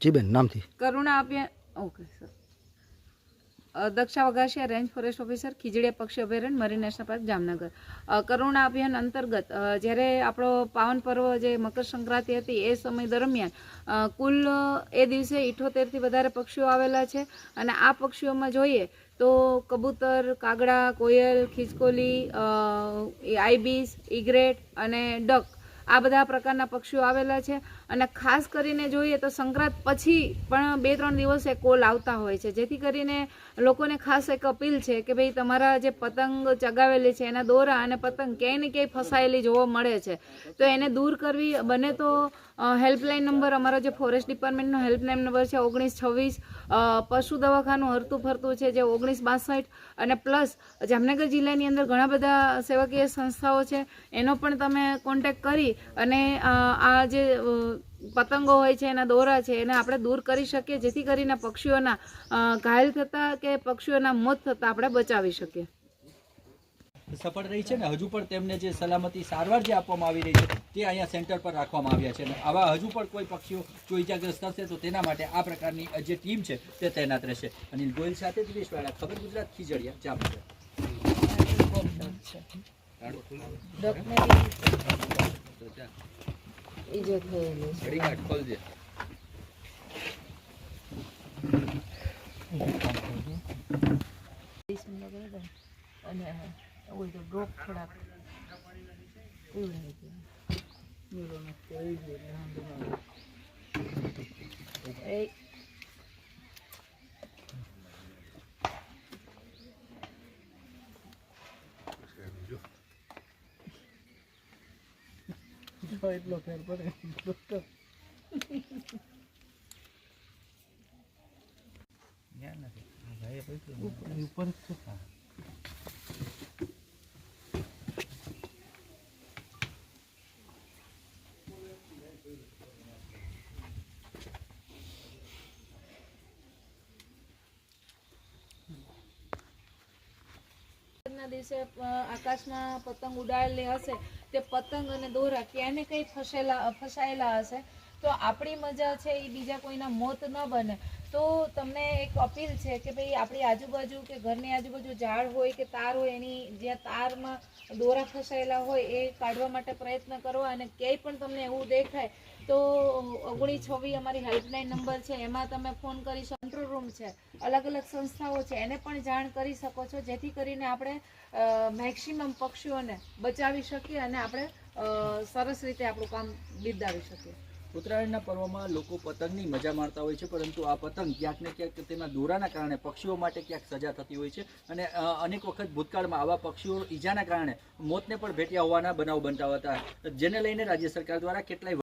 જી બેન, નામથી? કરુણા અભિયાન okay sir. Daksha Vaghasiya, range forest officer, Khijadiya પક્ષી અભયારણ્ય, મરીન નેશનલ પાર્ક, જામનગર. કરુણા અભિયાન અંતર્ગત જ્યારે આપણો પાવન પર્વ જે મકર સંક્રાંતિ હતી એ સમય દરમિયાન કુલ એ દિવસે 78થી વધારે પક્ષીઓ આવેલા છે. અને આ પક્ષીઓમાં જોઈએ તો કબૂતર, કાગડા, કોયલ, ખિસકોલી, આઈબીસ, ઇગ્રેટ અને ડક, આ બધા પ્રકારના પક્ષીઓ આવેલા છે. અને ખાસ કરીને જોઈએ તો સંક્રાંત પછી પણ 2-3 દિવસે કોલ આવતા હોય છે, જેથી કરીને લોકોને ખાસ એક અપીલ છે કે ભાઈ તમારા જે પતંગ ચગાવેલી છે એના દોરા અને પતંગ ક્યાંય ને ક્યાંય ફસાયેલી જોવા મળે છે, તો એને દૂર કરવી. બને તો હેલ્પલાઇન નંબર, અમારો જે ફોરેસ્ટ ડિપાર્ટમેન્ટનો હેલ્પલાઇન નંબર છે 1926, પશુ દવાખાનું હરતું ફરતું છે જે 1962, અને પ્લસ જામનગર જિલ્લાની અંદર ઘણા બધા સેવાકીય સંસ્થાઓ છે, એનો પણ તમે કોન્ટેક્ટ કરી અને આ જે પતંગો હોય છે એના દોરા છે એને આપણે દૂર કરી શકીએ, જેથી કરીને પક્ષીઓના ઘાયલ થતા કે પક્ષીઓના મોત થતા આપણે બચાવી શકીએ. સફળ રહી છે ને હજુ પણ તેમને જે સલામતી સારવાર જે આપવામાં આવી રહી છે તે અહીંયા સેન્ટર પર રાખવામાં આવ્યા છે. અને આવા હજુ પણ કોઈ પક્ષીઓ જો ઇજાગ્રસ્ત થશે તો તેના માટે આ પ્રકારની જે ટીમ છે તે તૈનાત રહેશે. અનિલ ગોયલ સાથે દિનેશ વાળા, ખબર ગુજરાત, ખીજડીયા, જામનગર. ના દિવસે આકાશમાં પતંગ ઉડાડેલી હશે, તે પતંગ અને દોરા ક્યાં ને કંઈ ફસાયેલા હશે, તો આપણી મજા છે એ બીજા કોઈના મોત ન બને. તો તમને એક અપીલ છે કે ભાઈ આપણી આજુબાજુ કે ઘરની આજુબાજુ ઝાડ હોય કે તાર હોય, એની જ્યાં તારમાં દોરા ફસાયેલા હોય એ કાઢવા માટે પ્રયત્ન કરો. અને ક્યાંય પણ તમને એવું દેખાય તો 1926 અમારી હેલ્પલાઇન નંબર છે, એમાં તમે ફોન કરી શકો. કંટ્રોલ રૂમ છે, અલગ અલગ સંસ્થાઓ છે, એને પણ જાણ કરી શકો છો, જેથી કરીને આપણે મેક્સિમમ પક્ષીઓને બચાવી શકીએ અને આપણે સરસ રીતે આપણું કામ બિરદાવી શકીએ. ઉત્તરાયણના પર્વમાં લોકો પતંગની મજા માણતા હોય છે, પરંતુ આ પતંગ ક્યાંક ને ક્યાંક તેના દોરાના કારણે પક્ષીઓ માટે ક્યાંક સજા થતી હોય છે. અને અનેક વખત ભૂતકાળમાં આવા પક્ષીઓ ઈજાના કારણે મોતને પણ ભેટ્યા હોવાના બનાવ બનતા હતા, જેને લઈને રાજ્ય સરકાર દ્વારા કેટલાય